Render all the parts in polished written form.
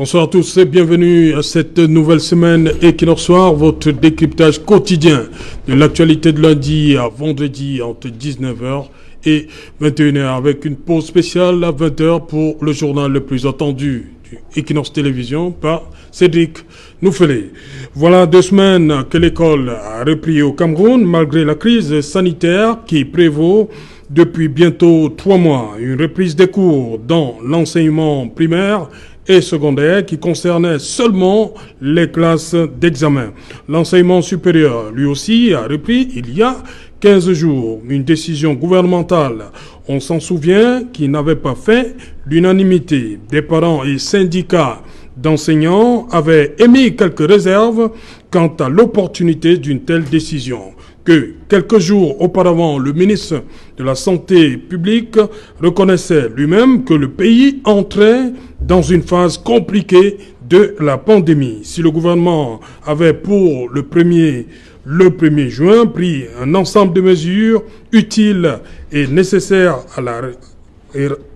Bonsoir à tous et bienvenue à cette nouvelle semaine Equinox Soir, votre décryptage quotidien de l'actualité de lundi à vendredi entre 19h et 21h avec une pause spéciale à 20h pour le journal le plus attendu du Equinox Télévision par Cédric Nouffelé. Voilà 2 semaines que l'école a repris au Cameroun malgré la crise sanitaire qui prévaut depuis bientôt 3 mois. Une reprise des cours dans l'enseignement primaire et secondaire qui concernait seulement les classes d'examen. L'enseignement supérieur, lui aussi, a repris il y a 15 jours. Une décision gouvernementale, on s'en souvient, qui n'avait pas fait l'unanimité. Des parents et syndicats d'enseignants avaient émis quelques réserves quant à l'opportunité d'une telle décision. Que quelques jours auparavant, le ministre de la Santé publique reconnaissait lui-même que le pays entrait dans une phase compliquée de la pandémie. Si le gouvernement avait pour le 1er juin pris un ensemble de mesures utiles et nécessaires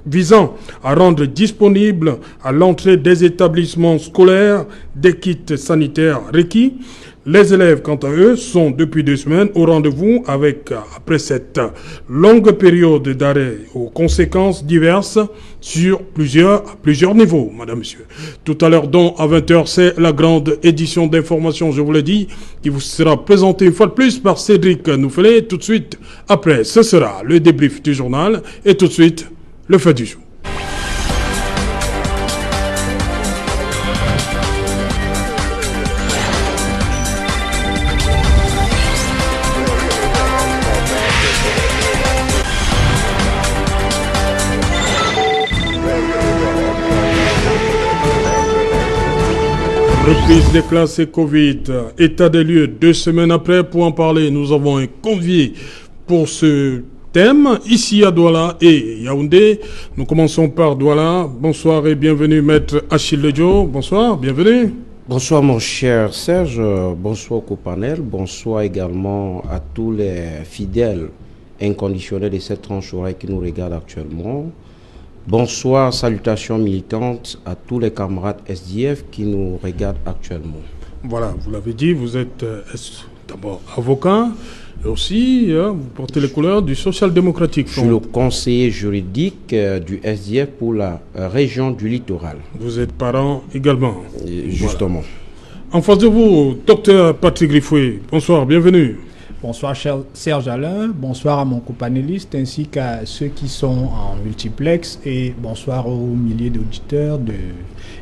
visant à rendre disponible à l'entrée des établissements scolaires des kits sanitaires requis, les élèves, quant à eux, sont depuis 2 semaines au rendez-vous après cette longue période d'arrêt aux conséquences diverses sur plusieurs niveaux, madame, monsieur. Tout à l'heure, donc, à 20h, c'est la grande édition d'information, je vous l'ai dit, qui vous sera présentée une fois de plus par Cédric Nouffelé. Tout de suite, après, ce sera le débrief du journal et tout de suite, le fait du jour. Reprise des classes et Covid, état des lieux 2 semaines après. Pour en parler, nous avons un convié pour ce thème ici à Douala et Yaoundé. Nous commençons par Douala. Bonsoir et bienvenue maître Achille Ledio. Bonsoir, bienvenue. Bonsoir mon cher Serge, bonsoir au panel, bonsoir également à tous les fidèles inconditionnels de cette tranche horaire qui nous regardent actuellement. Bonsoir, salutations militantes à tous les camarades SDF qui nous regardent actuellement. Voilà, vous l'avez dit, vous êtes d'abord avocat et aussi vous portez les couleurs du social-démocratique. Je suis le conseiller juridique du SDF pour la région du littoral. Vous êtes parent également. Justement. Voilà. En face de vous, docteur Patrick Griffoué. Bonsoir, bienvenue. Bonsoir Serge Alain, bonsoir à mon copanéliste ainsi qu'à ceux qui sont en multiplex et bonsoir aux milliers d'auditeurs de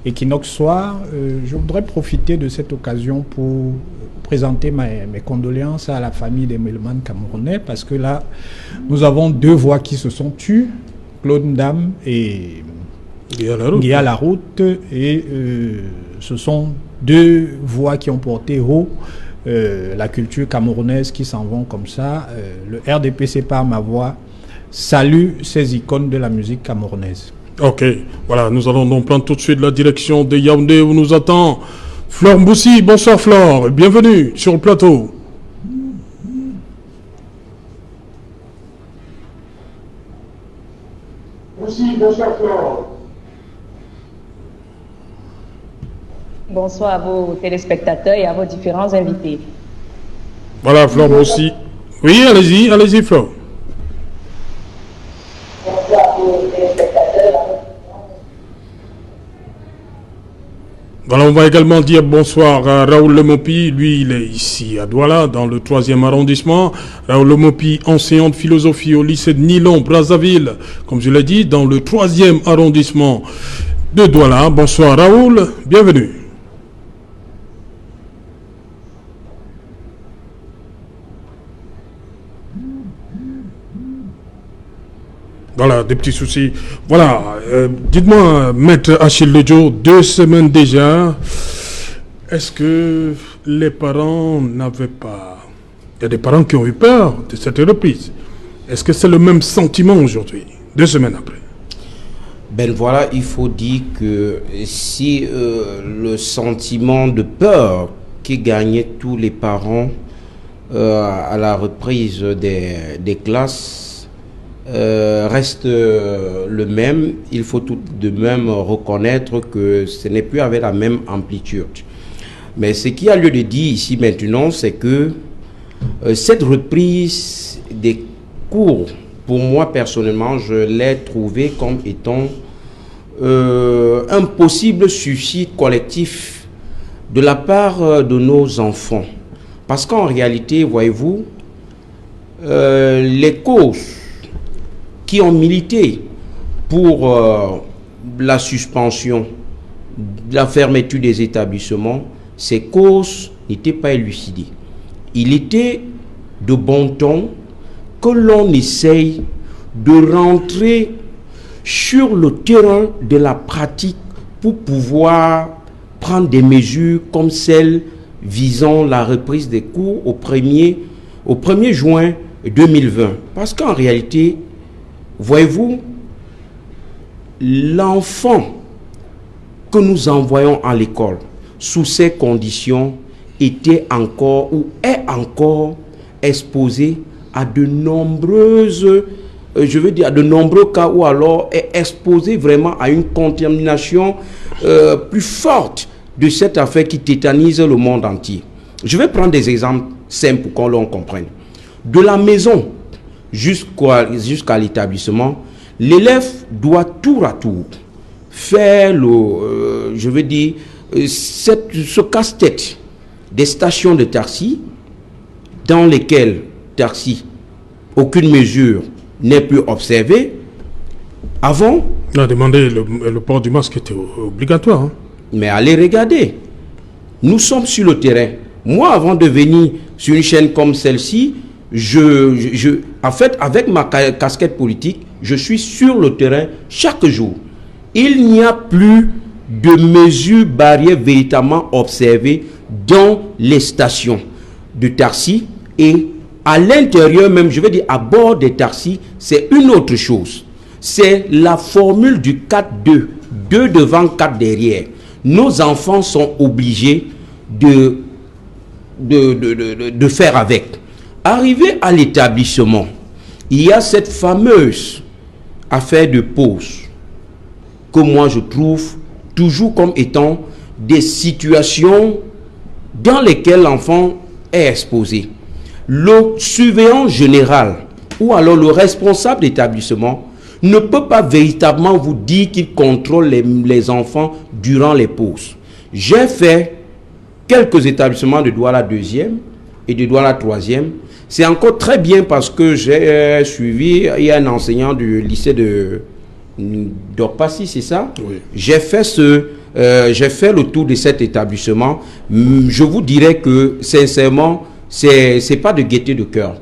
Equinox Soir. Je voudrais profiter de cette occasion pour présenter mes condoléances à la famille des mélomanes camerounais parce que là, nous avons 2 voix qui se sont tues, Claude Ndam et Guy à la route et ce sont 2 voix qui ont porté haut la culture camerounaise qui s'en vont comme ça. Le RDPC par ma voix salue ces icônes de la musique camerounaise. Ok, voilà, nous allons donc prendre tout de suite la direction de Yaoundé où nous attend Flore Mboussi. Bonsoir Flore, bienvenue sur le plateau. Bonsoir Flore. Bonsoir à vos téléspectateurs et à vos différents invités. Voilà, Flore aussi. Oui, allez-y, Flore. Bonsoir à vos téléspectateurs. Voilà, on va également dire bonsoir à Raoul Lemopi. Lui, il est ici à Douala, dans le 3e arrondissement. Raoul Lemopi, enseignant de philosophie au lycée de Nilon, Brazzaville, comme je l'ai dit, dans le 3e arrondissement de Douala. Bonsoir Raoul, bienvenue. Voilà, des petits soucis. Voilà, dites-moi, maître Achille Ledio, 2 semaines déjà, est-ce que les parents n'avaient pas... Il y a des parents qui ont eu peur de cette reprise. Est-ce que c'est le même sentiment aujourd'hui, 2 semaines après? Ben voilà, il faut dire que si le sentiment de peur qui gagnait tous les parents à la reprise des classes reste le même. Il faut tout de même reconnaître que ce n'est plus avec la même amplitude. Mais ce qui a lieu de dire ici maintenant, c'est que cette reprise des cours, pour moi personnellement, je l'ai trouvé comme étant un possible suicide collectif de la part de nos enfants. Parce qu'en réalité, voyez-vous, les causes qui ont milité pour la suspension, la fermeture des établissements, ces causes n'étaient pas élucidées. Il était de bon ton que l'on essaye de rentrer sur le terrain de la pratique pour pouvoir prendre des mesures comme celles visant la reprise des cours au 1er juin 2020. Parce qu'en réalité, voyez-vous, l'enfant que nous envoyons à l'école sous ces conditions était encore ou est encore exposé à de nombreuses, de nombreux cas où alors est exposé vraiment à une contamination plus forte de cette affaire qui tétanise le monde entier. Je vais prendre des exemples simples pour qu'on l'on comprenne. De la maison jusqu'à l'établissement, l'élève doit tour à tour faire ce casse-tête des stations de taxi dans lesquelles aucune mesure n'est plus observée. Avant, on a demandé le port du masque était obligatoire. Hein. Mais allez regarder. Nous sommes sur le terrain. Moi, avant de venir sur une chaîne comme celle-ci, en fait, avec ma casquette politique, je suis sur le terrain chaque jour. Il n'y a plus de mesures barrières véritablement observées dans les stations de taxi et à l'intérieur même, je veux dire à bord des taxis, c'est une autre chose. C'est la formule du 4-2, 2 devant, 4 derrière. Nos enfants sont obligés de faire avec. Arrivé à l'établissement, il y a cette fameuse affaire de pause que moi je trouve toujours comme étant des situations dans lesquelles l'enfant est exposé. Le surveillant général ou alors le responsable d'établissement ne peut pas véritablement vous dire qu'il contrôle les enfants durant les pauses. J'ai fait quelques établissements de Douala 2e et de Douala 3e. C'est encore très bien parce que j'ai suivi, il y a un enseignant du lycée d'Orpassi, c'est ça? Oui. J'ai fait le tour de cet établissement. Je vous dirais que, sincèrement, c'est pas de gaieté de cœur.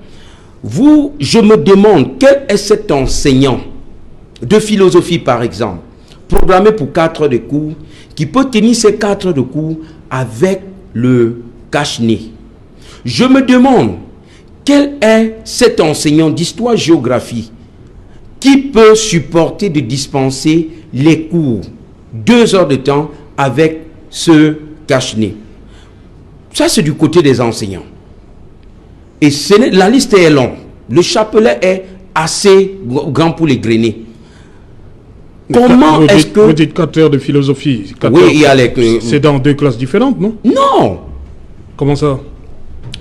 Je me demande, quel est cet enseignant de philosophie, par exemple, programmé pour 4 heures de cours, qui peut tenir ces 4 heures de cours avec le cache-nez? Je me demande, quel est cet enseignant d'histoire-géographie qui peut supporter de dispenser les cours 2 heures de temps avec ce cache-nez? Ça, c'est du côté des enseignants. Et la liste est longue. Le chapelet est assez grand pour les grainer. Comment est-ce que... Vous dites 4 heures de philosophie. Oui, il y a les... C'est dans 2 classes différentes, non? Non. Comment ça?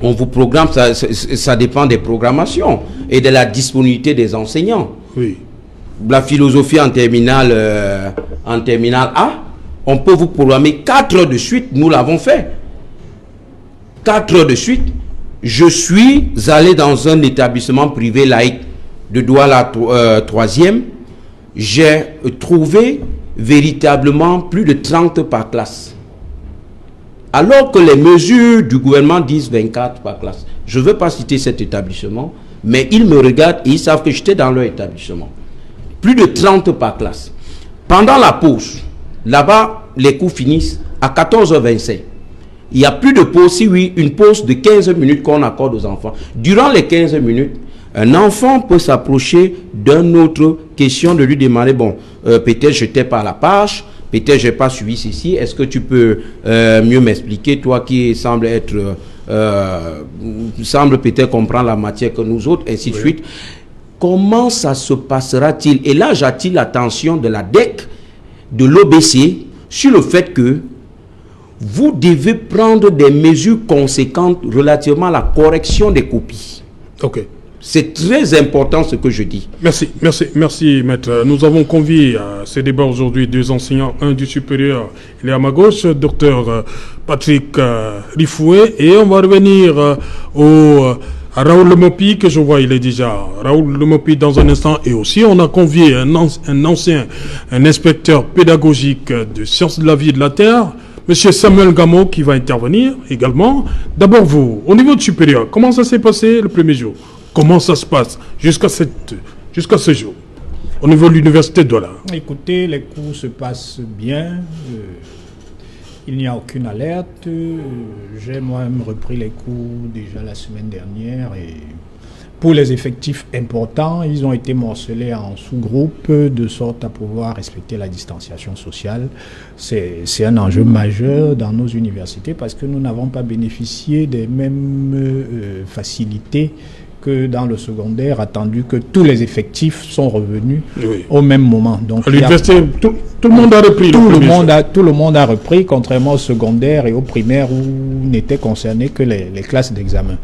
On vous programme, ça dépend des programmations et de la disponibilité des enseignants. Oui. La philosophie en terminale A, on peut vous programmer 4 heures de suite. Nous l'avons fait. 4 heures de suite. Je suis allé dans un établissement privé laïque de Douala 3e. J'ai trouvé véritablement plus de 30 par classe. Alors que les mesures du gouvernement disent 24 par classe. Je ne veux pas citer cet établissement, mais ils me regardent et ils savent que j'étais dans leur établissement. Plus de 30 par classe. Pendant la pause, là-bas, les cours finissent à 14h25. Il n'y a plus de pause, si oui, une pause de 15 minutes qu'on accorde aux enfants. Durant les 15 minutes, un enfant peut s'approcher d'une autre question, de lui demander, bon, peut-être je t'ai pas à la page, peut-être je n'ai pas suivi ceci, est-ce que tu peux mieux m'expliquer, toi qui semble peut-être comprendre la matière que nous autres, ainsi de suite. comment ça se passera-t-il? Et là, j'attire l'attention de la DEC, de l'OBC, sur le fait que vous devez prendre des mesures conséquentes relativement à la correction des copies. Ok. C'est très important ce que je dis. Merci, maître. Nous avons convié à ce débat aujourd'hui deux enseignants, un du supérieur, il est à ma gauche, docteur Patrick Rifoué, et on va revenir à Raoul Lemopi, que je vois, il est déjà Raoul Lemopi dans un instant, et aussi on a convié un inspecteur pédagogique de sciences de la vie et de la terre, monsieur Samuel Gamo, qui va intervenir également. D'abord vous, au niveau du supérieur, comment ça s'est passé le premier jour? Comment ça se passe jusqu'à ce jour au niveau de l'université de Douala? Écoutez, les cours se passent bien. Il n'y a aucune alerte. J'ai moi-même repris les cours déjà la semaine dernière. Et pour les effectifs importants, ils ont été morcelés en sous-groupes de sorte à pouvoir respecter la distanciation sociale. C'est un enjeu majeur dans nos universités parce que nous n'avons pas bénéficié des mêmes facilités que dans le secondaire, attendu que tous les effectifs sont revenus au même moment. Donc, à l'université, tout le monde a repris. Tout le monde a repris, contrairement au secondaire et au primaire où n'étaient concernées que les classes d'examen.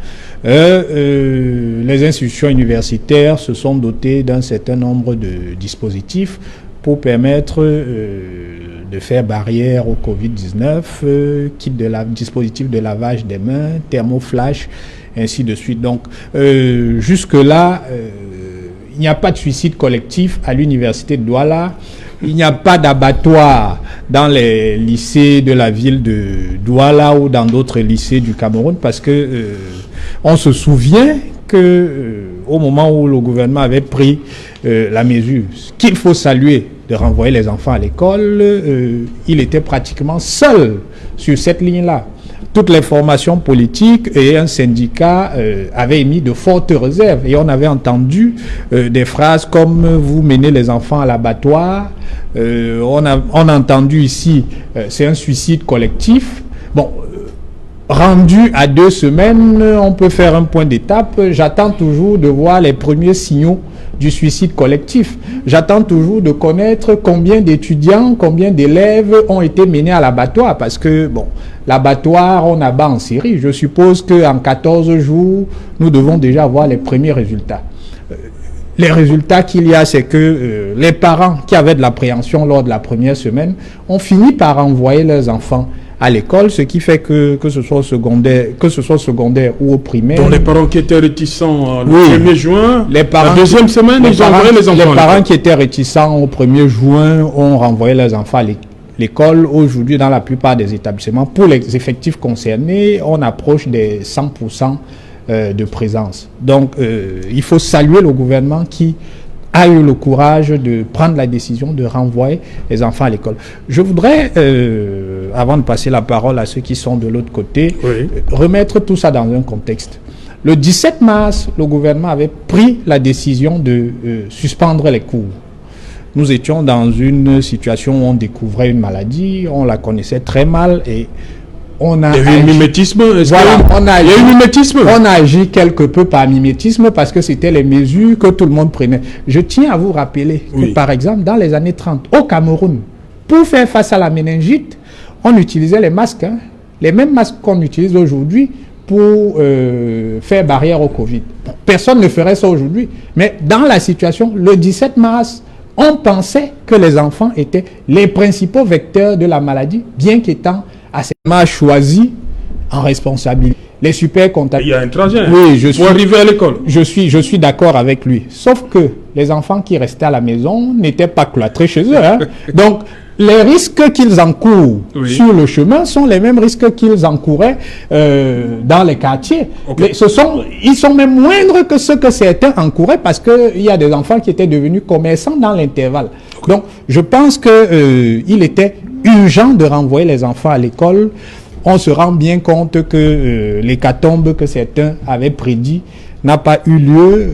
Les institutions universitaires se sont dotées d'un certain nombre de dispositifs pour permettre de faire barrière au Covid-19, kit de dispositif de lavage des mains, thermoflash, ainsi de suite. Donc, jusque-là, il n'y a pas de suicide collectif à l'université de Douala. Il n'y a pas d'abattoir dans les lycées de la ville de Douala ou dans d'autres lycées du Cameroun parce que on se souvient que au moment où le gouvernement avait pris la mesure qu'il faut saluer de renvoyer les enfants à l'école, il était pratiquement seul sur cette ligne-là. Toutes les formations politiques et un syndicat avaient émis de fortes réserves et on avait entendu des phrases comme « vous menez les enfants à l'abattoir ». On a entendu ici « c'est un suicide collectif ». Bon, rendu à 2 semaines, on peut faire un point d'étape. J'attends toujours de voir les premiers signaux du suicide collectif. J'attends toujours de connaître combien d'étudiants, combien d'élèves ont été menés à l'abattoir parce que, bon, l'abattoir, on abat en série. Je suppose qu'en 14 jours, nous devons déjà avoir les premiers résultats. Les résultats qu'il y a, c'est que les parents qui avaient de l'appréhension lors de la première semaine ont fini par envoyer leurs enfants à l'école, ce qui fait que ce soit au secondaire ou au primaire. Donc les parents qui étaient réticents le 1er juin, la deuxième semaine, ils ont envoyé les enfants. Les parents qui étaient réticents au 1er juin ont renvoyé leurs enfants à l'école. Aujourd'hui, dans la plupart des établissements, pour les effectifs concernés, on approche des 100% de présence. Donc, il faut saluer le gouvernement qui a eu le courage de prendre la décision de renvoyer les enfants à l'école. Je voudrais, avant de passer la parole à ceux qui sont de l'autre côté, remettre tout ça dans un contexte. Le 17 mars, le gouvernement avait pris la décision de suspendre les cours. Nous étions dans une situation où on découvrait une maladie, on la connaissait très mal et on a... Il y a eu un mimétisme. Voilà, il y a eu un mimétisme. On a agi quelque peu par mimétisme parce que c'était les mesures que tout le monde prenait. Je tiens à vous rappeler que, par exemple, dans les années 30, au Cameroun, pour faire face à la méningite, on utilisait les masques, les mêmes masques qu'on utilise aujourd'hui pour faire barrière au Covid. Personne ne ferait ça aujourd'hui. Mais dans la situation, le 17 mars, on pensait que les enfants étaient les principaux vecteurs de la maladie, bien qu'étant assez choisi en responsabilité. Les super comptables. Il y a un trajet pour arriver à l'école. Je suis d'accord avec lui. Sauf que les enfants qui restaient à la maison n'étaient pas cloîtrés chez eux. Donc, les risques qu'ils encourent sur le chemin sont les mêmes risques qu'ils encouraient dans les quartiers. Ils sont même moindres que ceux que certains encouraient parce qu'il y a des enfants qui étaient devenus commerçants dans l'intervalle. Donc, je pense qu'il était urgent de renvoyer les enfants à l'école. On se rend bien compte que l'hécatombe que certains avaient prédit n'a pas eu lieu.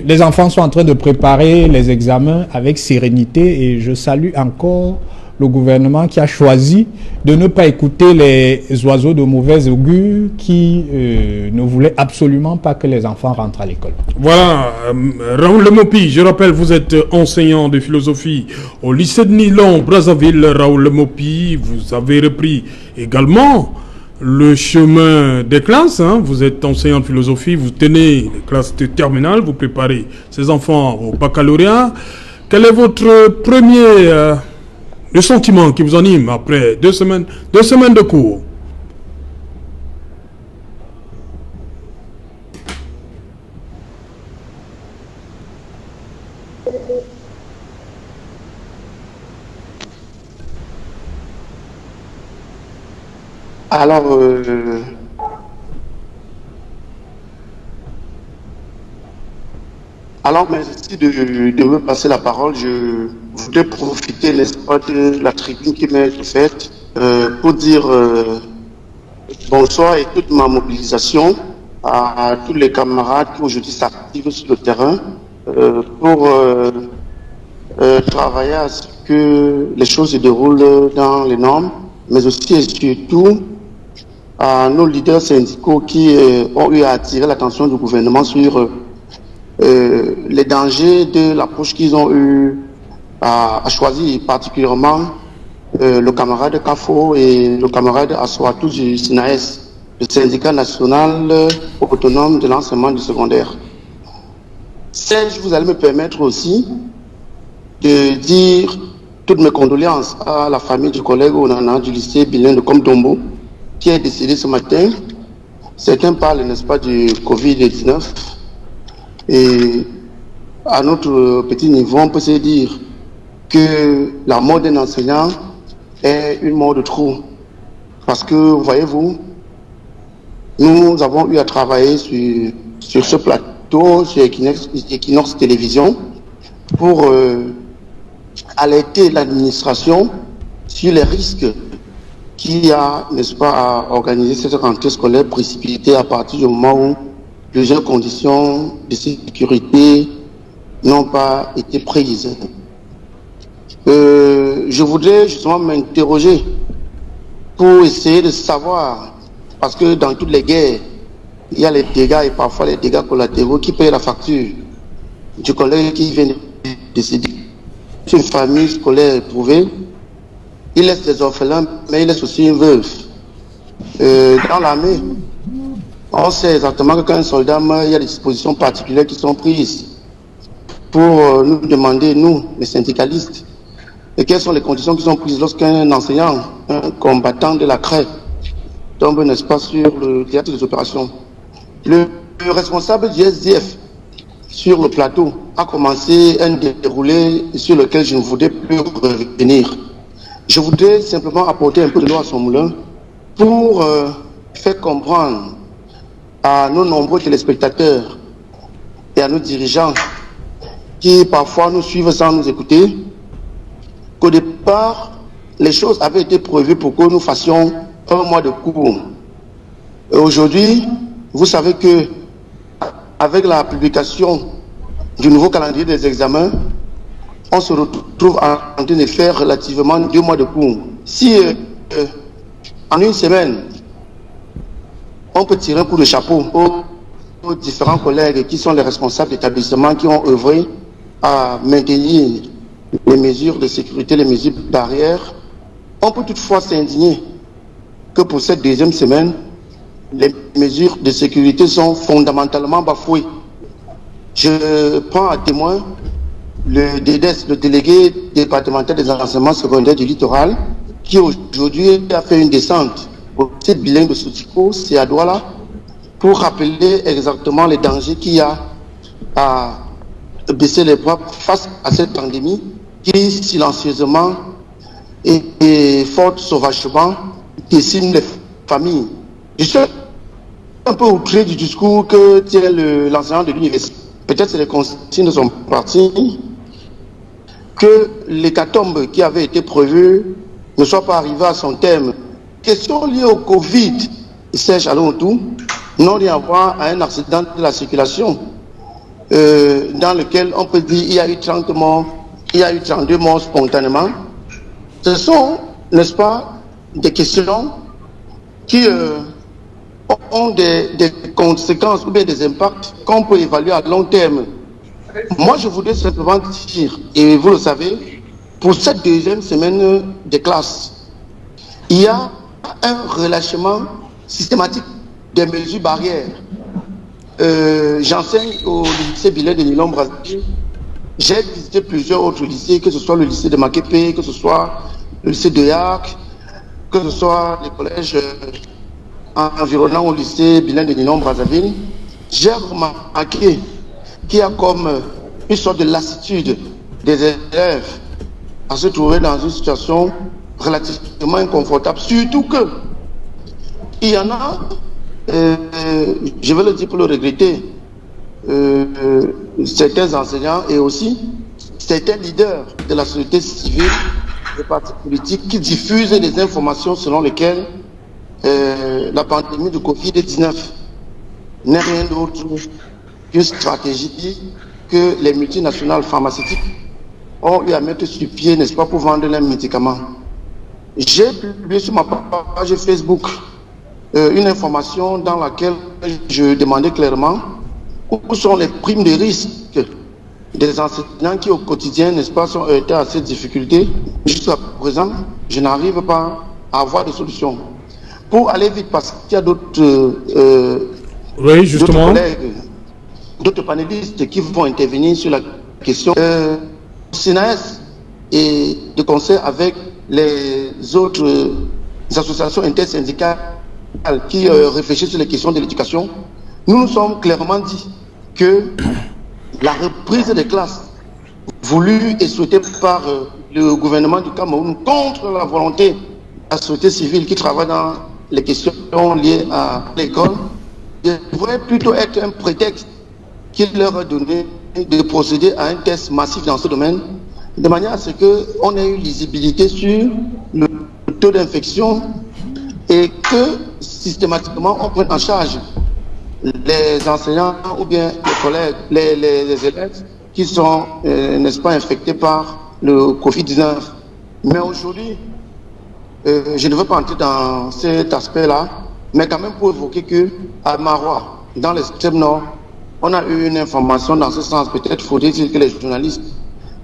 Les enfants sont en train de préparer les examens avec sérénité et je salue encore le gouvernement qui a choisi de ne pas écouter les oiseaux de mauvais augure qui ne voulaient absolument pas que les enfants rentrent à l'école. Voilà, Raoul Lemopi, je rappelle, vous êtes enseignant de philosophie au lycée de Nilon, Brazzaville. Raoul Lemopi, vous avez repris également le chemin des classes, hein. Vous êtes enseignant de philosophie, vous tenez les classes de terminale, vous préparez ces enfants au baccalauréat. Quel est votre premier le sentiment qui vous anime après deux semaines de cours? Alors, merci de me passer la parole. Je voudrais profiter, n'est-ce pas, de la tribune qui m'est faite pour dire bonsoir et toute ma mobilisation à tous les camarades qui aujourd'hui s'activent sur le terrain pour travailler à ce que les choses se déroulent dans les normes, mais aussi et surtout à nos leaders syndicaux qui ont eu à attirer l'attention du gouvernement sur les dangers de l'approche qu'ils ont eu à choisir, particulièrement le camarade Kafo et le camarade Aswatou du SINAES, le syndicat national autonome de l'enseignement du secondaire. Serge, vous allez me permettre aussi de dire toutes mes condoléances à la famille du collègue Onana du lycée bilingue de Komdombo qui est décédé ce matin. Certains parlent, n'est-ce pas, du Covid-19. Et à notre petit niveau, on peut se dire que la mort d'un enseignant est une mort de trop. Parce que, voyez-vous, nous avons eu à travailler sur ce plateau, sur Equinox Télévision, pour alerter l'administration sur les risques qu'il y a, n'est-ce pas, à organiser cette rentrée scolaire précipitée à partir du moment où plusieurs conditions de sécurité n'ont pas été prises. Je voudrais justement m'interroger pour essayer de savoir, parce que dans toutes les guerres, il y a les dégâts et parfois les dégâts collatéraux qui payent la facture du collègue qui vient de décéder. Une famille scolaire éprouvée, il laisse des orphelins, mais il laisse aussi une veuve. Dans l'armée, on sait exactement que quand un soldat meurt, il y a des dispositions particulières qui sont prises pour nous demander, nous, les syndicalistes, et quelles sont les conditions qui sont prises lorsqu'un enseignant, un combattant de la CRE, tombe, n'est-ce pas, sur le théâtre des opérations. Le responsable du SDF sur le plateau a commencé un déroulé sur lequel je ne voudrais plus revenir. Je voudrais simplement apporter un peu de l'eau à son moulin pour faire comprendre à nos nombreux téléspectateurs et à nos dirigeants qui parfois nous suivent sans nous écouter qu'au départ, les choses avaient été prévues pour que nous fassions un mois de cours. Et aujourd'hui, vous savez que avec la publication du nouveau calendrier des examens, on se retrouve en train de faire relativement 2 mois de cours. Si en une semaine, on peut tirer un coup de chapeau aux différents collègues qui sont les responsables d'établissements qui ont œuvré à maintenir les mesures de sécurité, les mesures barrières, on peut toutefois s'indigner que pour cette deuxième semaine, les mesures de sécurité sont fondamentalement bafouées. Je prends à témoin le DDES, le délégué départemental des enseignements secondaires du littoral, qui aujourd'hui a fait une descente au site bilingue de Soutiko, c'est à Douala, pour rappeler exactement les dangers qu'il y a à baisser les bras face à cette pandémie qui silencieusement et fort sauvagement décime les familles. Je suis un peu outré du discours que tient l'enseignant de l'université. Peut-être c'est les consignes de son parti, que l'hécatombe qui avait été prévu ne soit pas arrivé à son terme. Question liée au Covid, Serge Alontou, non rien à voir à un accident de la circulation dans lequel on peut dire qu'il y a eu 30 morts, il y a eu 32 morts spontanément Ce sont, n'est-ce pas, des questions qui ont des conséquences ou bien des impacts qu'on peut évaluer à long terme. Moi, je voudrais simplement dire, et vous le savez, pour cette deuxième semaine des classes, il y a un relâchement systématique des mesures barrières. J'enseigne au lycée Bilet de Nilon-Brazzaville. J'ai visité plusieurs autres lycées, que ce soit le lycée de Makepe, que ce soit le lycée de Yac, que ce soit les collèges environnants au lycée Bilet de Nilon-Brazzaville. J'ai remarqué qu'il y a comme une sorte de lassitude des élèves à se trouver dans une situation relativement inconfortable, surtout que il y en a, je vais le dire pour le regretter, certains enseignants et aussi certains leaders de la société civile, des partis politiques qui diffusent des informations selon lesquelles la pandémie de Covid-19 n'est rien d'autre qu'une stratégie que les multinationales pharmaceutiques ont eu à mettre sur pied, n'est-ce pas, pour vendre leurs médicaments. J'ai publié sur ma page Facebook une information dans laquelle je demandais clairement où sont les primes de risque des enseignants qui au quotidien, n'est-ce pas, sont heurtés à cette difficulté. Jusqu'à présent, je n'arrive pas à avoir de solution. Pour aller vite, parce qu'il y a d'autres collègues, d'autres panélistes qui vont intervenir sur la question. SINAES et de concert avec les autres associations intersyndicales qui réfléchissent sur les questions de l'éducation, nous nous sommes clairement dit que la reprise des classes voulue et souhaitée par le gouvernement du Cameroun contre la volonté de la société civile qui travaille dans les questions liées à l'école devrait plutôt être un prétexte qui leur a donné de procéder à un test massif dans ce domaine, de manière à ce qu'on ait une lisibilité sur le taux d'infection et que systématiquement on prenne en charge les enseignants ou bien les collègues, les élèves qui sont, n'est-ce pas, infectés par le Covid-19. Mais aujourd'hui, je ne veux pas entrer dans cet aspect-là, mais quand même pour évoquer qu'à Marois, dans l'extrême nord, on a eu une information dans ce sens. Peut-être faudrait-il que les journalistes,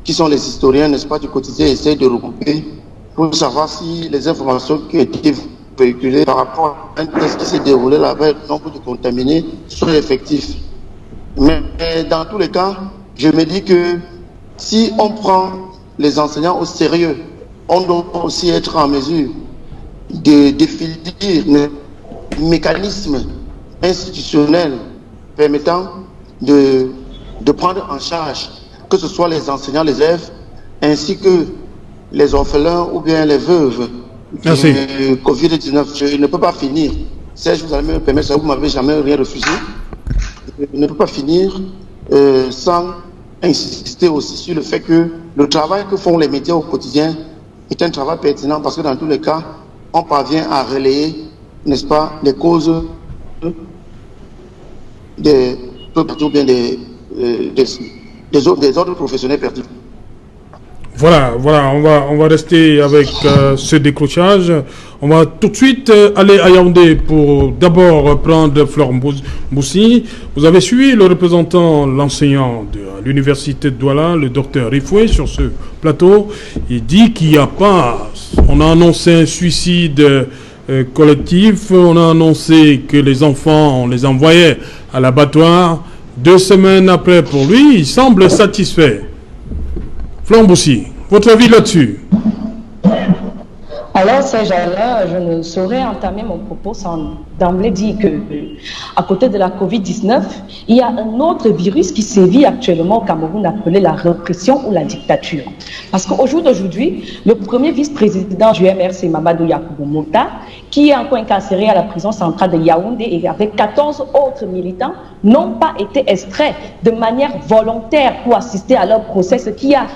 qui sont les historiens, n'est-ce pas, du quotidien, essayent de regrouper pour savoir si les informations qui ont été véhiculées par rapport à un test qui s'est déroulé là-bas, le nombre de contaminés, sont effectifs. Mais dans tous les cas, je me dis que si on prend les enseignants au sérieux, on doit aussi être en mesure de définir les mécanismes institutionnels permettant de prendre en charge, que ce soit les enseignants, les élèves, ainsi que les orphelins ou bien les veuves du Covid-19. Je ne peux pas finir. Serge, vous allez me permettre, ça, vous ne m'avez jamais rien refusé. Je ne peux pas finir sans insister aussi sur le fait que le travail que font les médias au quotidien est un travail pertinent parce que dans tous les cas, on parvient à relayer, n'est-ce pas, les causes des autres professionnels perdus. Voilà, on va rester avec ce décrochage. On va tout de suite aller à Yaoundé pour d'abord prendre Florent Moussi. Vous avez suivi le représentant, l'enseignant de l'université de Douala, le docteur Rifoué, sur ce plateau. Il dit qu'il n'y a pas... On a annoncé un suicide collectif, on a annoncé que les enfants, on les envoyait à l'abattoir. 2 semaines après, pour lui, il semble satisfait. Flamboussi, votre avis là-dessus? Alors, Serge Alain, je ne saurais entamer mon propos sans d'emblée dire que, à côté de la Covid-19, il y a un autre virus qui sévit actuellement au Cameroun appelé la répression ou la dictature. Parce qu'au jour d'aujourd'hui, le premier vice-président du MRC, Mamadou Yakubu Mouta, qui est encore incarcéré à la prison centrale de Yaoundé et avec 14 autres militants, n'ont pas été extraits de manière volontaire pour assister à leur procès, ce qui a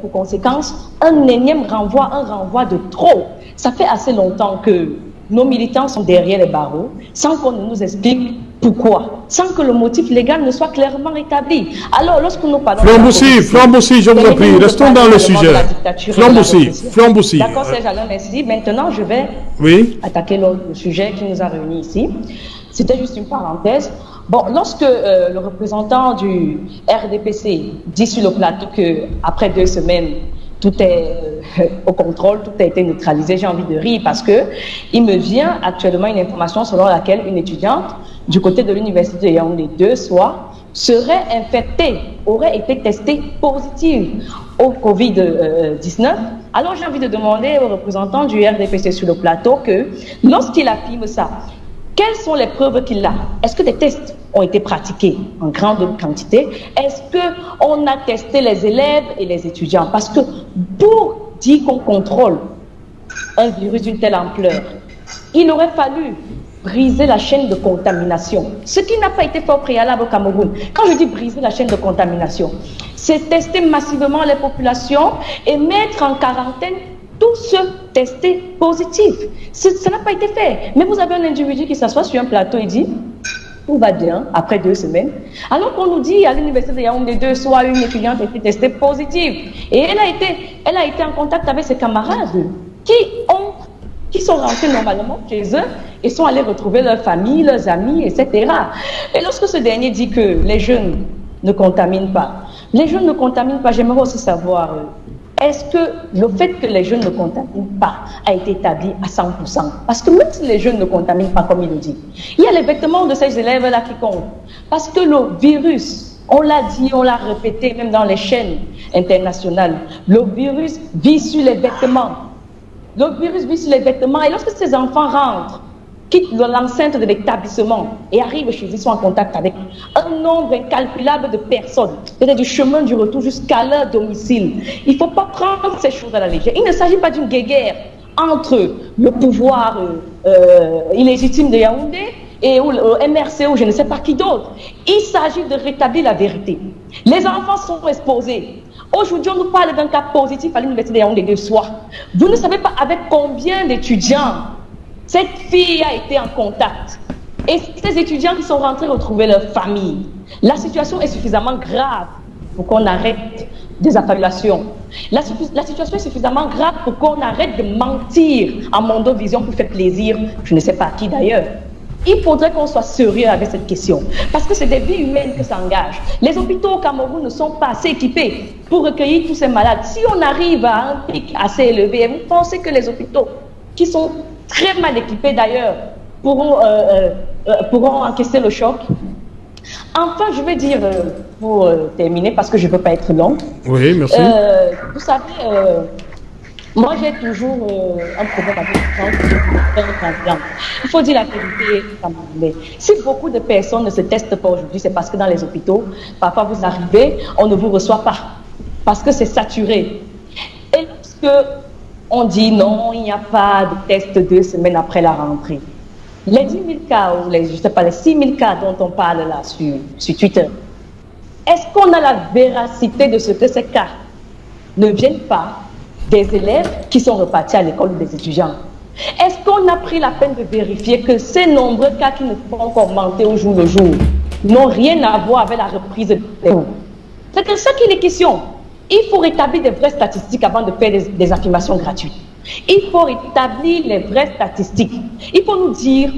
pour conséquence un énième renvoi, un renvoi de trop. Ça fait assez longtemps que nos militants sont derrière les barreaux, sans qu'on ne nous explique Pourquoi? Sans que le motif légal ne soit clairement établi. Alors, lorsque nous parlons... Flamboussi, je vous en prie, restons dans le sujet. Flamboussi. D'accord, Serge Alain, merci. Maintenant, je vais attaquer le sujet qui nous a réunis ici. C'était juste une parenthèse. Bon, lorsque le représentant du RDPC dit sur le plateau qu'après 2 semaines, tout est au contrôle, tout a été neutralisé, j'ai envie de rire parce que il me vient actuellement une information selon laquelle une étudiante du côté de l'université de Yaoundé 2 serait infectée, aurait été testée positive au Covid-19. Alors j'ai envie de demander au représentant du RDPC sur le plateau que lorsqu'il affirme ça, quelles sont les preuves qu'il a? Est-ce que des tests ont été pratiqués en grande quantité? Est-ce qu'on a testé les élèves et les étudiants? Parce que pour dire qu'on contrôle un virus d'une telle ampleur, il aurait fallu briser la chaîne de contamination. Ce qui n'a pas été fait au préalable au Cameroun. Quand je dis briser la chaîne de contamination, c'est tester massivement les populations et mettre en quarantaine tous ceux testés positifs. Ça n'a pas été fait. Mais vous avez un individu qui s'assoit sur un plateau et dit tout va bien après 2 semaines. Alors qu'on nous dit à l'université de Yaoundé 2, soit une étudiante a été testée positive. Et elle a été en contact avec ses camarades qui sont rentrés normalement chez eux et sont allés retrouver leur famille, leurs amis, etc. Et lorsque ce dernier dit que les jeunes ne contaminent pas, j'aimerais aussi savoir... est-ce que le fait que les jeunes ne contaminent pas a été établi à 100%? Parce que même si les jeunes ne contaminent pas, comme il le dit, il y a les vêtements de ces élèves-là qui comptent. Parce que le virus, on l'a dit, on l'a répété, même dans les chaînes internationales, le virus vit sur les vêtements. Le virus vit sur les vêtements. Et lorsque ces enfants rentrent, quittent l'enceinte de l'établissement et arrivent chez eux, sont en contact avec un nombre incalculable de personnes, c'est-à-dire du chemin du retour jusqu'à leur domicile. Il ne faut pas prendre ces choses à la légère. Il ne s'agit pas d'une guéguerre entre le pouvoir illégitime de Yaoundé et le MRC ou je ne sais pas qui d'autre. Il s'agit de rétablir la vérité. Les enfants sont exposés. Aujourd'hui, on nous parle d'un cas positif à l'université de Yaoundé de soi. Vous ne savez pas avec combien d'étudiants cette fille a été en contact. Et ces étudiants qui sont rentrés retrouver leur famille. La situation est suffisamment grave pour qu'on arrête des affabulations. La situation est suffisamment grave pour qu'on arrête de mentir en Mondovision pour faire plaisir, je ne sais pas à qui d'ailleurs. Il faudrait qu'on soit sérieux avec cette question. Parce que c'est des vies humaines que ça engage. Les hôpitaux au Cameroun ne sont pas assez équipés pour recueillir tous ces malades. Si on arrive à un pic assez élevé, vous pensez que les hôpitaux qui sont très mal équipés d'ailleurs, pourront encaisser le choc. Enfin, je vais dire, pour terminer, parce que je ne veux pas être long. Oui, merci. Vous savez, moi j'ai toujours un problème avec les gens. Il faut dire la vérité. Si beaucoup de personnes ne se testent pas aujourd'hui, c'est parce que dans les hôpitaux, parfois vous arrivez, on ne vous reçoit pas, parce que c'est saturé. Et lorsque on dit non, il n'y a pas de test 2 semaines après la rentrée. Les 10 000 cas, ou les 6 000 cas dont on parle là sur Twitter, est-ce qu'on a la véracité de ce que ces cas ne viennent pas des élèves qui sont repartis à l'école ou des étudiants? Est-ce qu'on a pris la peine de vérifier que ces nombreux cas qui ne font qu'augmenter au jour le jour n'ont rien à voir avec la reprise des cours? C'est de ça qu'il est question. Il faut rétablir des vraies statistiques avant de faire des affirmations gratuites. Il faut rétablir les vraies statistiques. Il faut nous dire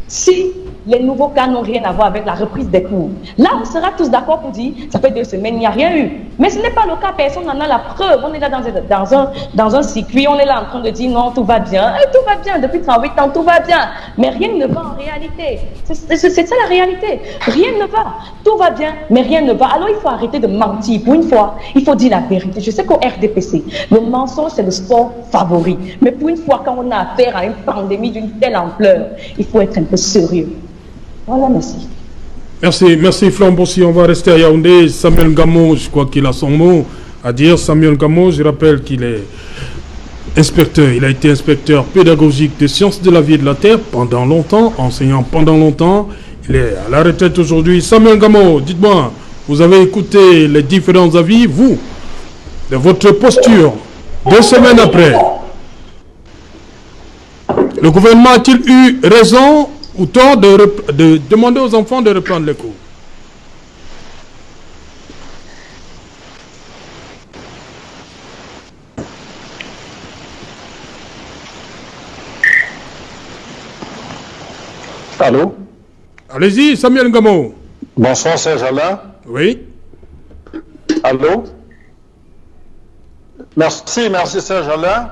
si les nouveaux cas n'ont rien à voir avec la reprise des cours. Là, on sera tous d'accord pour dire ça fait 2 semaines, il n'y a rien eu. Mais ce n'est pas le cas, personne n'en a la preuve. On est là dans un circuit, on est là en train de dire non, tout va bien. Et tout va bien, depuis 38 ans, tout va bien. Mais rien ne va en réalité. C'est ça la réalité. Rien ne va. Tout va bien, mais rien ne va. Alors il faut arrêter de mentir. Pour une fois, il faut dire la vérité. Je sais qu'au RDPC, le mensonge, c'est le sport favori. Mais pour une fois, quand on a affaire à une pandémie d'une telle ampleur, il faut être un peu sérieux. Voilà, merci. Merci Flamboussi. On va rester à Yaoundé. Samuel Gamo, je crois qu'il a son mot à dire. Samuel Gamo, je rappelle qu'il est inspecteur. Il a été inspecteur pédagogique des sciences de la vie et de la terre pendant longtemps, enseignant pendant longtemps. Il est à la retraite aujourd'hui. Samuel Gamo, dites-moi, vous avez écouté les différents avis, vous, de votre posture, 2 semaines après. Le gouvernement a-t-il eu raison Autant de demander aux enfants de reprendre les cours. Allô? Allez-y, Samuel Ngamo. Bonsoir, Serge Alain. Oui. Allô? Merci, Serge Alain.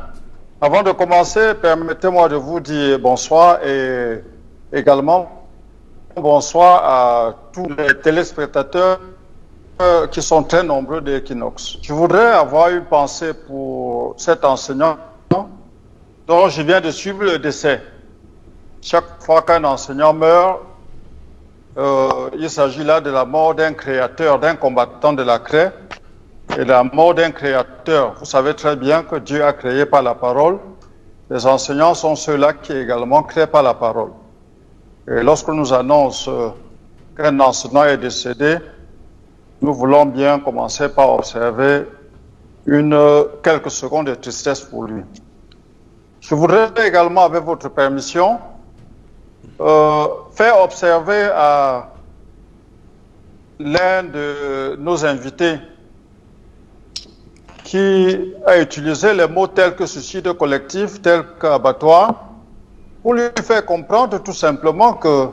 Avant de commencer, permettez-moi de vous dire bonsoir et également bonsoir à tous les téléspectateurs qui sont très nombreux d'Equinox. Je voudrais avoir une pensée pour cet enseignant dont je viens de suivre le décès. Chaque fois qu'un enseignant meurt, il s'agit là de la mort d'un créateur, d'un combattant de la craie, et la mort d'un créateur. Vous savez très bien que Dieu a créé par la parole. Les enseignants sont ceux-là qui également créent par la parole. Et lorsque nous annonçons qu'un enseignant est décédé, nous voulons bien commencer par observer quelques secondes de tristesse pour lui. Je voudrais également, avec votre permission, faire observer à l'un de nos invités qui a utilisé les mots tels que suicide collectif, tels qu'abattoir, pour lui faire comprendre tout simplement que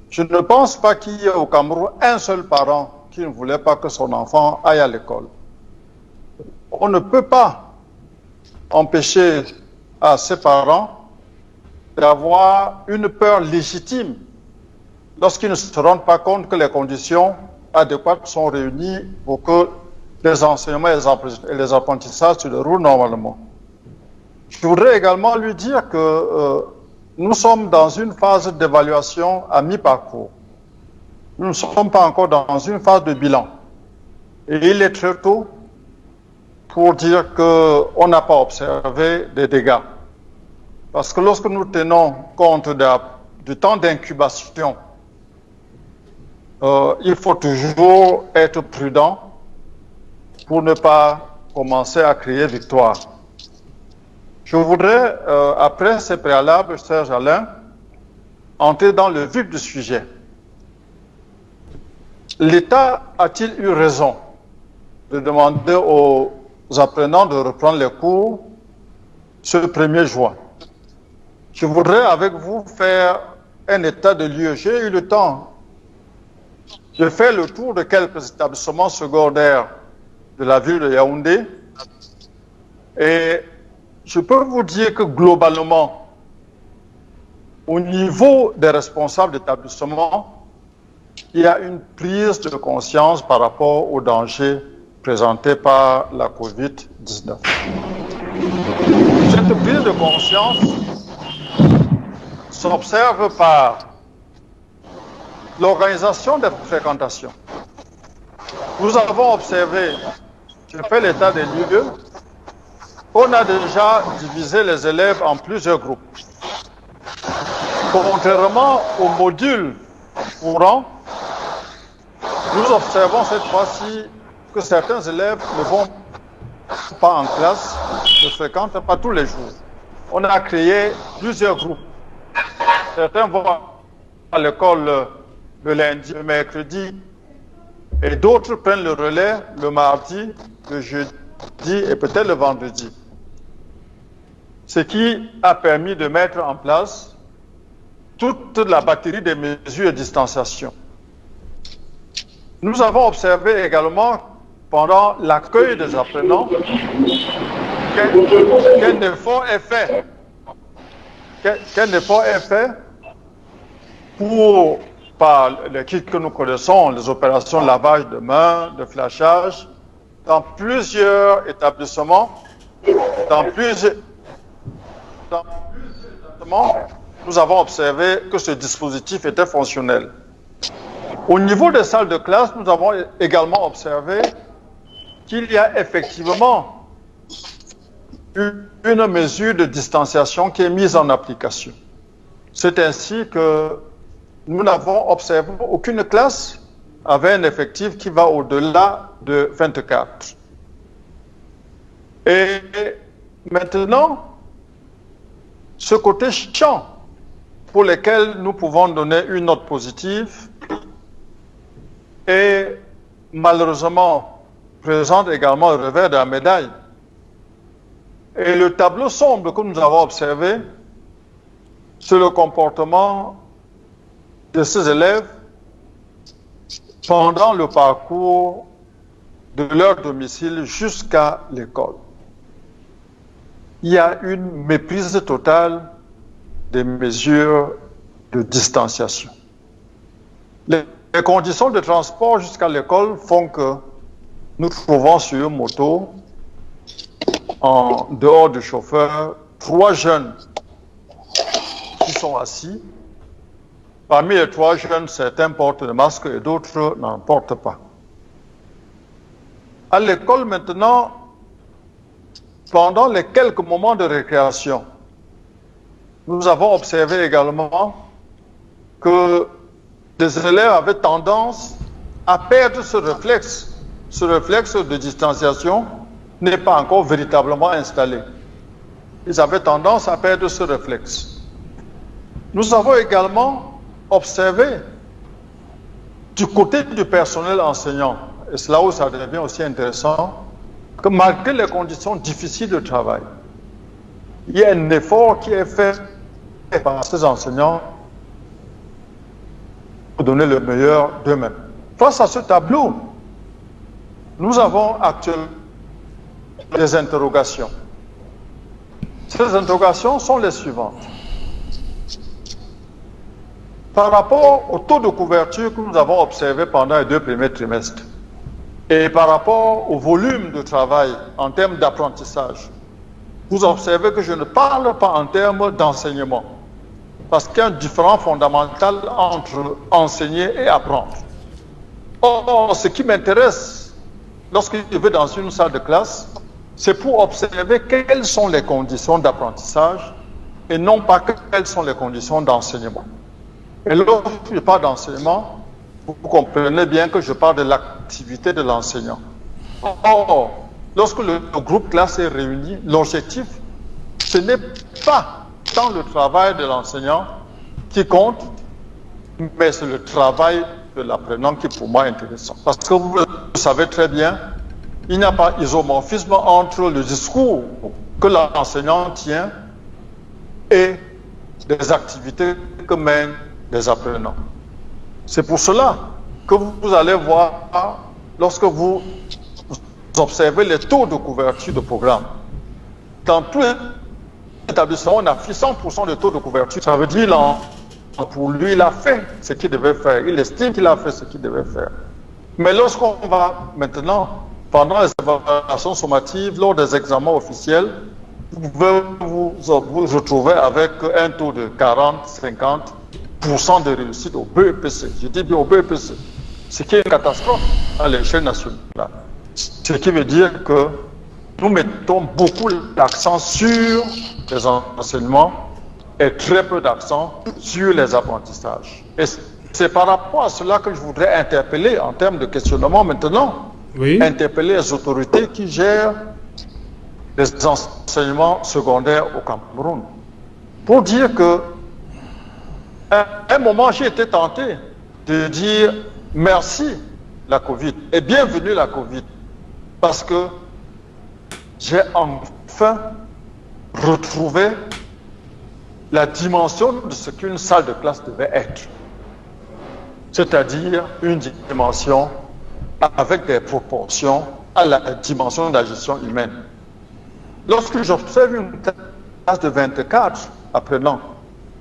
je ne pense pas qu'il y ait au Cameroun un seul parent qui ne voulait pas que son enfant aille à l'école. On ne peut pas empêcher à ses parents d'avoir une peur légitime lorsqu'ils ne se rendent pas compte que les conditions adéquates sont réunies pour que les enseignements et les apprentissages se déroulent normalement. Je voudrais également lui dire que nous sommes dans une phase d'évaluation à mi-parcours. Nous ne sommes pas encore dans une phase de bilan. Et il est très tôt pour dire qu'on n'a pas observé des dégâts. Parce que lorsque nous tenons compte du temps d'incubation, il faut toujours être prudent pour ne pas commencer à crier victoire. Je voudrais, après ces préalables, Serge Alain, entrer dans le vif du sujet. L'État a-t-il eu raison de demander aux apprenants de reprendre les cours ce 1er juin? Je voudrais avec vous faire un état de lieu. J'ai eu le temps de faire le tour de quelques établissements secondaires de la ville de Yaoundé et je peux vous dire que globalement, au niveau des responsables d'établissement, il y a une prise de conscience par rapport aux dangers présentés par la COVID-19. Cette prise de conscience s'observe par l'organisation des fréquentations. Nous avons observé, je fais l'état des lieux, on a déjà divisé les élèves en plusieurs groupes. Contrairement au module courant, nous observons cette fois-ci que certains élèves ne vont pas en classe, ne fréquentent pas tous les jours. On a créé plusieurs groupes. Certains vont à l'école le lundi, le mercredi, et d'autres prennent le relais le mardi, le jeudi et peut-être le vendredi. Ce qui a permis de mettre en place toute la batterie des mesures de distanciation. Nous avons observé également pendant l'accueil des apprenants qu'un effort est fait. Qu'un effort est fait pour, par les kits que nous connaissons, les opérations de lavage de mains, de flashage, dans plusieurs établissements, nous avons observé que ce dispositif était fonctionnel. Au niveau des salles de classe, nous avons également observé qu'il y a effectivement une mesure de distanciation qui est mise en application. C'est ainsi que nous n'avons observé aucune classe avec un effectif qui va au-delà de 24. Et maintenant, ce côté chiant pour lesquels nous pouvons donner une note positive et malheureusement présente également le revers de la médaille. Et le tableau sombre que nous avons observé, c'est le comportement de ces élèves pendant le parcours de leur domicile jusqu'à l'école. Il y a une méprise totale des mesures de distanciation. Les conditions de transport jusqu'à l'école font que nous trouvons sur une moto, en dehors du chauffeur, 3 jeunes qui sont assis. Parmi les 3 jeunes, certains portent le masque et d'autres n'en portent pas. À l'école maintenant, pendant les quelques moments de récréation, nous avons observé également que les élèves avaient tendance à perdre ce réflexe. Ce réflexe de distanciation n'est pas encore véritablement installé. Ils avaient tendance à perdre ce réflexe. Nous avons également observé du côté du personnel enseignant, et c'est là où ça devient aussi intéressant, que malgré les conditions difficiles de travail, il y a un effort qui est fait par ces enseignants pour donner le meilleur d'eux-mêmes. Face à ce tableau, nous avons actuellement des interrogations. Ces interrogations sont les suivantes. Par rapport au taux de couverture que nous avons observé pendant les 2 premiers trimestres et par rapport au volume de travail en termes d'apprentissage, vous observez que je ne parle pas en termes d'enseignement, parce qu'il y a un différent fondamental entre enseigner et apprendre. Or, ce qui m'intéresse lorsque je vais dans une salle de classe, c'est pour observer quelles sont les conditions d'apprentissage et non pas quelles sont les conditions d'enseignement. Et lorsque je parle d'enseignement, vous comprenez bien que je parle de l'activité de l'enseignant. Or, lorsque le groupe classe est réuni, l'objectif, ce n'est pas tant le travail de l'enseignant qui compte, mais c'est le travail de l'apprenant qui pour moi est intéressant. Parce que vous le savez très bien, il n'y a pas isomorphisme entre le discours que l'enseignant tient et les activités que mènent les apprenants. C'est pour cela que vous allez voir, lorsque vous observez les taux de couverture de programme, dans tous les établissements, on a fait 100% de taux de couverture. Ça veut dire, pour lui, il a fait ce qu'il devait faire. Il estime qu'il a fait ce qu'il devait faire. Mais lorsqu'on va maintenant, pendant les évaluations sommatives, lors des examens officiels, vous pouvez vous retrouver avec un taux de 40-50% de réussite au BEPC. Je dis bien au BEPC. Ce qui est une catastrophe à l'échelle nationale. Ce qui veut dire que nous mettons beaucoup d'accent sur les enseignements et très peu d'accent sur les apprentissages. Et c'est par rapport à cela que je voudrais interpeller en termes de questionnement maintenant, interpeller les autorités qui gèrent les enseignements secondaires au Cameroun. Pour dire que, à un moment, j'ai été tenté de dire merci la Covid et bienvenue la Covid, parce que j'ai enfin retrouvé la dimension de ce qu'une salle de classe devait être. C'est-à-dire une dimension avec des proportions à la dimension de la gestion humaine. Lorsque j'observe une classe de 24 apprenants,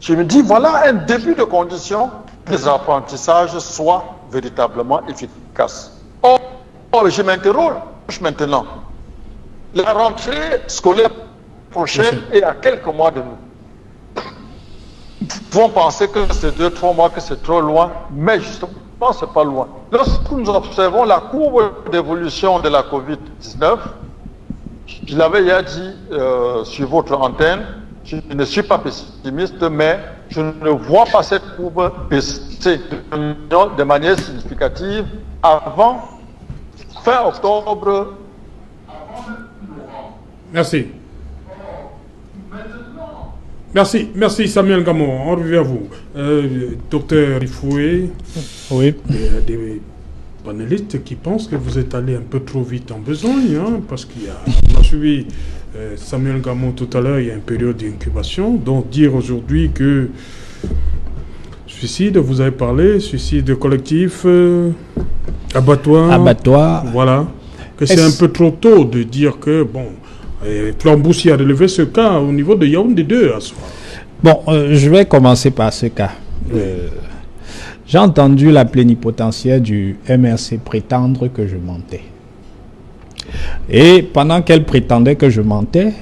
je me dis, voilà un début de condition que les apprentissages soient véritablement efficaces. Or, je m'interroge maintenant. La rentrée scolaire prochaine est à quelques mois de nous. Nous pouvons penser que c'est 2-3 mois, que c'est trop loin, mais justement, c'est pas loin. Lorsque nous observons la courbe d'évolution de la Covid-19, je l'avais déjà dit sur votre antenne, je ne suis pas pessimiste, mais je ne vois pas cette courbe baisser de manière significative avant fin octobre. Merci. Merci Samuel Gamo. On revient à vous. Docteur Rifoué, Oui. il y a des panélistes qui pensent que vous êtes allé un peu trop vite en besogne, hein, parce qu'on a suivi Samuel Gamo tout à l'heure, il y a une période d'incubation. Donc dire aujourd'hui que suicide, vous avez parlé, suicide collectif, abattoir. Voilà. Que c'est un peu trop tôt de dire que, bon, Flamboussi a relevé ce cas au niveau de Yaoundé 2 à soir. Bon, je vais commencer par ce cas. J'ai entendu la plénipotentiaire du MRC prétendre que je mentais. Et pendant qu'elle prétendait que je mentais,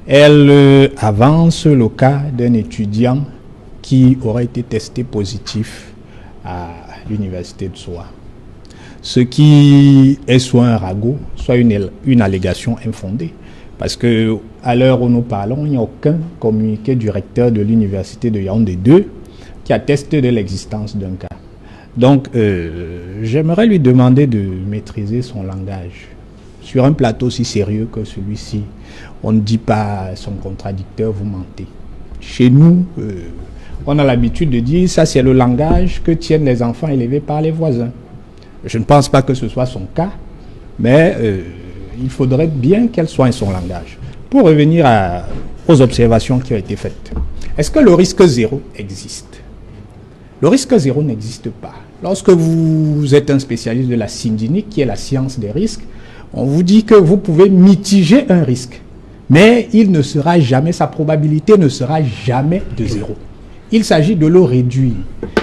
elle avance le cas d'un étudiant qui aurait été testé positif à l'université de Soa. Ce qui est soit un ragot, soit une allégation infondée. Parce que à l'heure où nous parlons, il n'y a aucun communiqué du recteur de l'université de Yaoundé 2 qui atteste de l'existence d'un cas. Donc, j'aimerais lui demander de maîtriser son langage. Sur un plateau aussi sérieux que celui-ci, on ne dit pas à son contradicteur, vous mentez. Chez nous, on a l'habitude de dire, ça c'est le langage que tiennent les enfants élevés par les voisins. Je ne pense pas que ce soit son cas, mais il faudrait bien qu'elle soigne son langage. Pour revenir aux observations qui ont été faites, est-ce que le risque zéro existe? Le risque zéro n'existe pas. Lorsque vous êtes un spécialiste de la syndinique, qui est la science des risques, on vous dit que vous pouvez mitiger un risque, mais il ne sera jamais, sa probabilité ne sera jamais de zéro. Il s'agit de le réduire.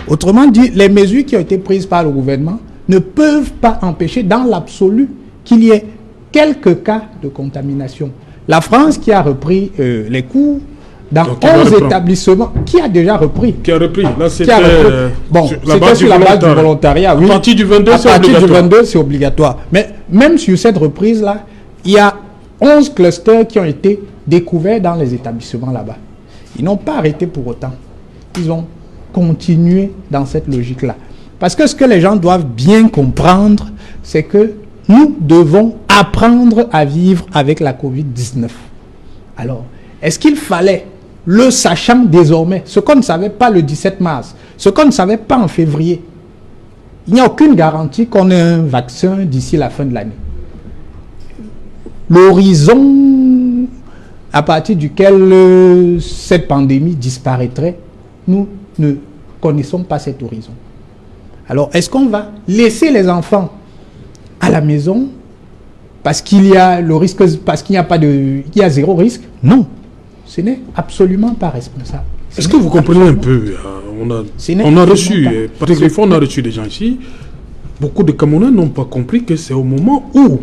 Autrement dit, les mesures qui ont été prises par le gouvernement ne peuvent pas empêcher dans l'absolu qu'il y ait quelques cas de contamination. La France qui a repris les cours dans 11 établissements, qui a déjà repris. Qui a repris. Là, c'était sur la base du volontariat. Oui. À partir du 22, c'est obligatoire. À partir du 22, c'est obligatoire. Mais même sur cette reprise-là, il y a 11 clusters qui ont été découverts dans les établissements là-bas. Ils n'ont pas arrêté pour autant. Ils ont continué dans cette logique-là. Parce que ce que les gens doivent bien comprendre, c'est que nous devons apprendre à vivre avec la Covid-19. Alors, est-ce qu'il fallait, le sachant désormais, ce qu'on ne savait pas le 17 mars, ce qu'on ne savait pas en février, il n'y a aucune garantie qu'on ait un vaccin d'ici la fin de l'année. L'horizon à partir duquel cette pandémie disparaîtrait, nous ne connaissons pas cet horizon. Alors, est-ce qu'on va laisser les enfants à la maison parce qu'il y a le risque, parce qu'il n'y a pas de, il y a zéro risque? Non, ce n'est absolument pas responsable. Est-ce que vous comprenez un peu? On a reçu, Patrick Griffon, on a reçu des gens ici. Beaucoup de Camerounais n'ont pas compris que c'est au moment où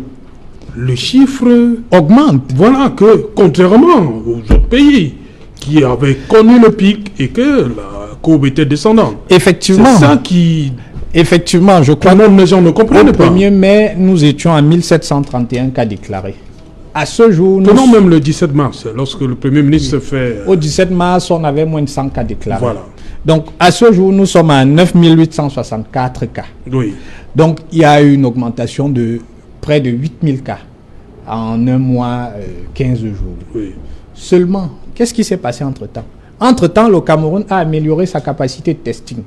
le chiffre augmente. Voilà que, contrairement aux autres pays qui avaient connu le pic et que la courbe était descendante. Effectivement. C'est ça qui... Effectivement, je crois que les gens ne comprennent pas. Au 1er mai, nous étions à 1731 cas déclarés. À ce jour... Prenons même le 17 mars, lorsque le Premier ministre fait... Au 17 mars, on avait moins de 100 cas déclarés. Voilà. Donc, à ce jour, nous sommes à 9864 cas. Oui. Donc, il y a eu une augmentation de près de 8000 cas en un mois, 15 jours. Oui. Seulement, qu'est-ce qui s'est passé entre-temps? Entre-temps, le Cameroun a amélioré sa capacité de testing.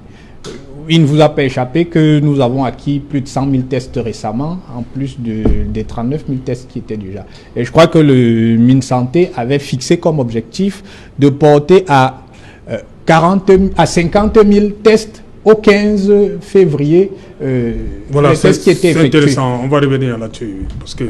Il ne vous a pas échappé que nous avons acquis plus de 100 000 tests récemment, en plus des 39 000 tests qui étaient déjà. Et je crois que le MinSanté avait fixé comme objectif de porter à 50 000 tests au 15 février. Voilà, les tests qui étaient effectués. C'est intéressant. On va revenir là-dessus parce que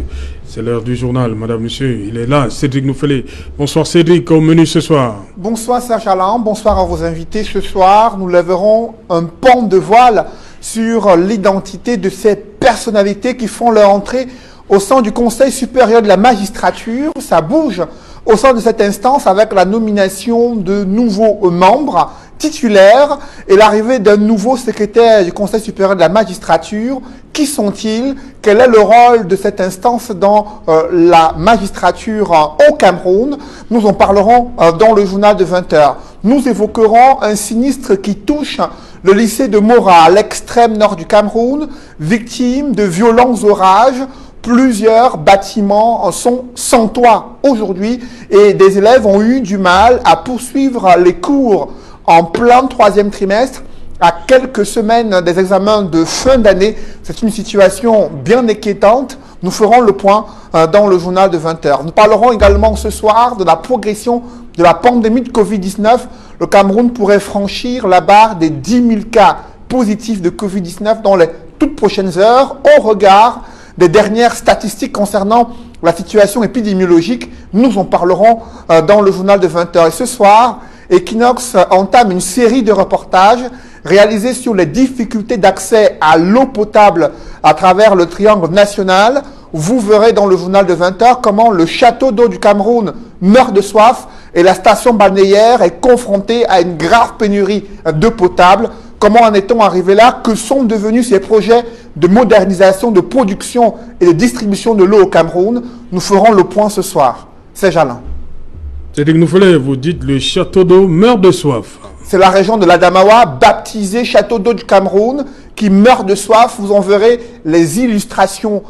c'est l'heure du journal. Madame, monsieur, il est là. Cédric Noufélé. Bonsoir Cédric, au menu ce soir. Bonsoir Serge Alain, bonsoir à vos invités. Ce soir, nous lèverons un pan de voile sur l'identité de ces personnalités qui font leur entrée au sein du Conseil supérieur de la magistrature. Ça bouge au sein de cette instance avec la nomination de nouveaux membres titulaires et l'arrivée d'un nouveau secrétaire du Conseil supérieur de la magistrature. Qui sont-ils? Quel est le rôle de cette instance dans la magistrature au Cameroun? Nous en parlerons dans le journal de 20h. Nous évoquerons un sinistre qui touche le lycée de Mora, à l'extrême nord du Cameroun, victime de violents orages. Plusieurs bâtiments sont sans toit aujourd'hui et des élèves ont eu du mal à poursuivre les cours en plein troisième trimestre à quelques semaines des examens de fin d'année. C'est une situation bien inquiétante. Nous ferons le point dans le journal de 20h. Nous parlerons également ce soir de la progression de la pandémie de Covid-19. Le Cameroun pourrait franchir la barre des 10 000 cas positifs de Covid-19 dans les toutes prochaines heures au regard des dernières statistiques concernant la situation épidémiologique. Nous en parlerons dans le journal de 20h. Et ce soir, Equinox entame une série de reportages réalisés sur les difficultés d'accès à l'eau potable à travers le triangle national. Vous verrez dans le journal de 20h comment le château d'eau du Cameroun meurt de soif et la station balnéaire est confrontée à une grave pénurie d'eau potable. Comment en est-on arrivé là? Que sont devenus ces projets de modernisation, de production et de distribution de l'eau au Cameroun? Nous ferons le point ce soir. C'est Jalin. Cédric Noufelet, vous dites le château d'eau meurt de soif. C'est la région de l'Adamawa, baptisée Château d'eau du Cameroun, qui meurt de soif. Vous en verrez les illustrations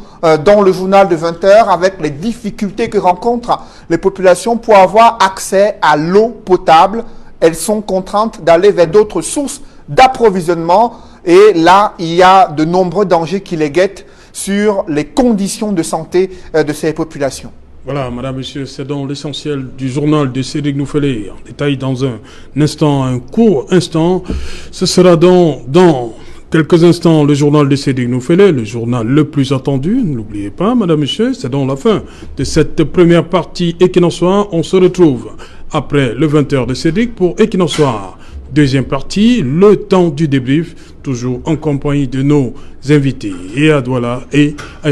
dans le journal de 20h avec les difficultés que rencontrent les populations pour avoir accès à l'eau potable. Elles sont contraintes d'aller vers d'autres sources d'approvisionnement et là, il y a de nombreux dangers qui les guettent sur les conditions de santé de ces populations. Voilà, madame, monsieur, c'est donc l'essentiel du journal de Cédric Noufelet. En détail dans un instant, un court instant. Ce sera donc dans quelques instants le journal de Cédric Noufelet, le journal le plus attendu. N'oubliez pas, madame, monsieur, c'est donc la fin de cette première partie Equinox Soir. On se retrouve après le 20h de Cédric pour Equinox Soir. Deuxième partie, le temps du débrief, toujours en compagnie de nos invités, et à Douala et à